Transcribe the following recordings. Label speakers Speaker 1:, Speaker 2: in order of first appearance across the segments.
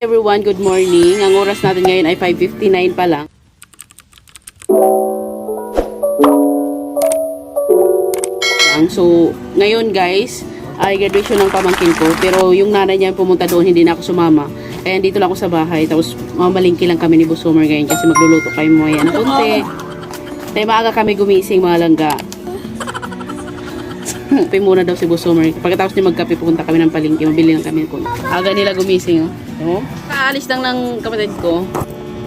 Speaker 1: Everyone, good morning. Ang oras natin ngayon ay 5:59 pa lang. So, ngayon guys, ay graduation ng pamangkin ko. Pero yung nanay niya pumunta doon, hindi na ako sumama. Kaya dito lang ako sa bahay. Tapos mamalingki lang kami ni Busomer ngayon kasi magluluto kayo mamaya ng konti. Kaya maaga kami gumising mga langga. Kape muna daw si Busomer. Pagkatapos niya magkape, pupunta kami ng palengke. Mabili lang kami ng konti. Aga nila gumising, oh. Kaalis lang ng kapatid ko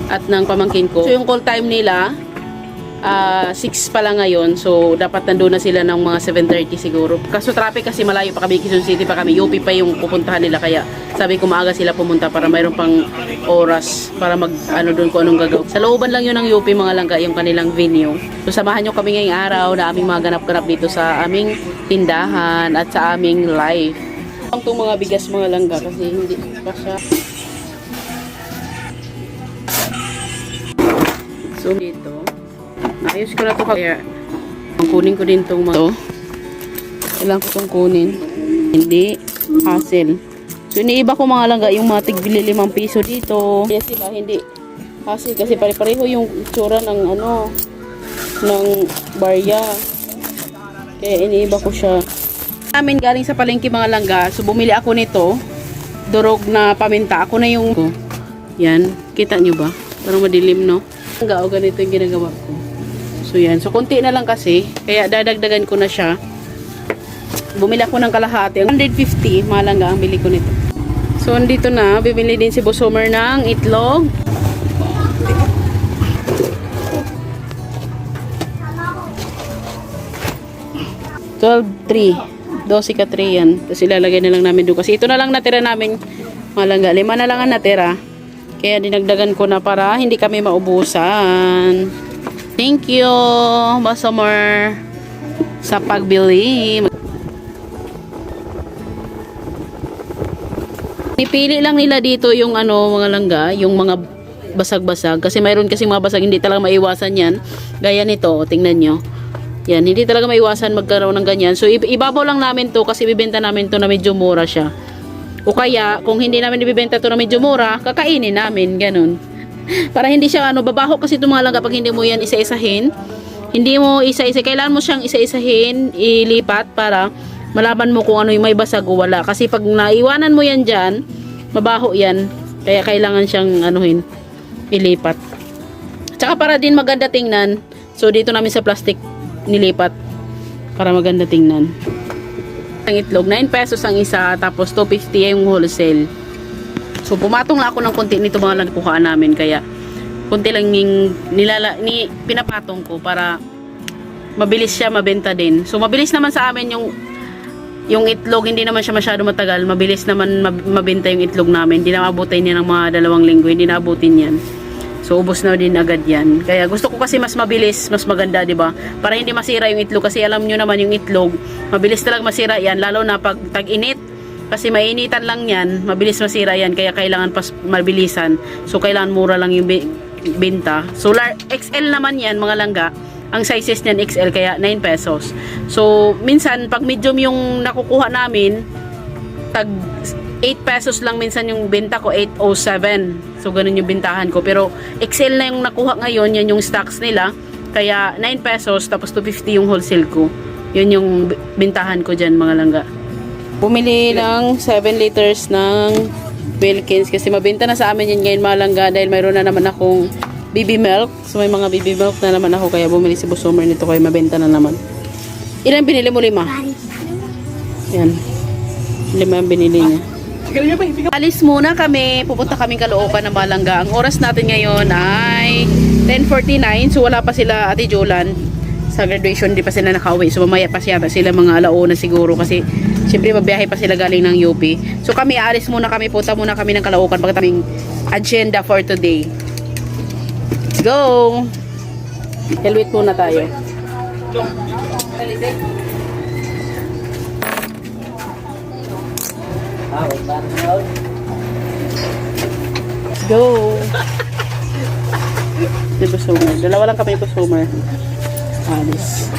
Speaker 1: at ng pamangkin ko. So yung call time nila 6 pa lang ngayon. So dapat nandoon na sila ng mga 7:30 siguro. Kaso traffic kasi malayo pa kami, Quezon City pa kami. UP pa yung pupuntahan nila, kaya sabi ko maaga sila pumunta para mayroon pang oras para mag doon kung anong gagawin. Sa looban lang yun ng UP mga langga, yung kanilang venue. So samahan nyo kami ngayong araw na aming mga ganap-ganap dito sa aming tindahan at sa aming live. Itong mga bigas mga langga kasi hindi pa siya. So dito ayos ko na to, kaya kunin ko din itong mga kailangan ko itong kunin, hindi hassle. So iniiba ko mga langga yung mga tigbili 5 piso dito, kaya sila hindi hassle kasi pare-pareho yung tsura ng ng barya, kaya iniiba ko siya. Namin galing sa palengke mga langga, so bumili ako nito, durog na paminta. Ako na yung yan, kita nyo ba? Parang madilim, no? Langga, o ganito yung ginagawa ko. So yan, so konti na lang kasi, kaya dadagdagan ko na siya. Bumili ako ng kalahati, 150 malangga ang bili ko nito. So andito na, bibili din si Busomer ng itlog. $12.3 ka 3 yan. Tapos ilalagay na lang namin doon kasi ito na lang natira namin malangga, 5 na lang ang natira. Kaya dinagdagan ko na para hindi kami maubusan. Thank you, Busomer, sa pagbili. Pipili lang nila dito yung mga langga, yung mga basag-basag. Kasi mayroon kasi mga basag, hindi talaga maiwasan yan. Gaya nito, tingnan nyo. Yan, hindi talaga maiwasan magkaroon ng ganyan. So, ibabaw lang namin to kasi ibibenta namin to na medyo mura siya. O kaya, kung hindi namin ibibenta to na medyo mura, kakainin namin, ganun. Para hindi siya babaho kasi itong mga langga pag hindi mo yan isa-isahin. Hindi mo isa-isa, kailangan mo siyang isa-isahin, ilipat para malaman mo kung ano yung may basag o wala. Kasi pag naiwanan mo yan dyan, mabaho yan. Kaya kailangan siyang ilipat. Tsaka para din maganda tingnan, so dito namin sa plastic nilipat para maganda tingnan. Ang itlog, 9 pesos ang isa, tapos 250 yung wholesale. So pumatong lang ako ng konti nito mga lang kuhaan namin, kaya konti lang yung pinapatong ko para mabilis siya mabenta din. So mabilis naman sa amin yung itlog, hindi naman siya masyado matagal, mabilis naman mabenta yung itlog namin. Hindi na maabutin yan ng mga 2 linggo, hindi na abutin yan. So ubos na din agad yan. Kaya gusto ko kasi mas mabilis, mas maganda, 'di ba? Para hindi masira yung itlog kasi alam niyo naman yung itlog, mabilis talaga masira yan lalo na pag tag-init. Kasi mainitan lang yan, mabilis masira yan, kaya kailangan pas mabilisan. So kailangan mura lang yung benta. So XL naman yan mga langga. Ang sizes niyan XL, kaya 9 pesos. So minsan pag medium yung nakukuha namin, tag 8 pesos lang minsan yung benta ko, 807. So ganun yung bintahan ko. Pero XL na yung nakuha ngayon, yan yung stocks nila. Kaya 9 pesos tapos 250 yung wholesale ko. Yun yung bintahan ko dyan mga langga. Bumili ng 7 liters ng Wilkins kasi mabenta na sa amin yan ngayon mga langga dahil mayroon na naman akong baby milk. So may mga baby milk na naman ako, kaya bumili si Busomer nito kaya mabenta na naman. Ilan binili mo? 5? Yan. 5 ang binili niya. Alis muna kami. Pupunta kaming Caloocan ng Malangga. Ang oras natin ngayon ay 10:49. So wala pa sila Ate Jolan sa graduation, di pa sila nakauwi. So mamaya pa sila mga alauna siguro kasi siyempre mabiyahe pa sila galing ng UP. So kami aalis muna kami, punta muna kami ng Caloocan pag kaming agenda for today. Let's go! Helmet muna tayo. Let's go! Si Busomer. Dalawa lang kami Busomer. Alis.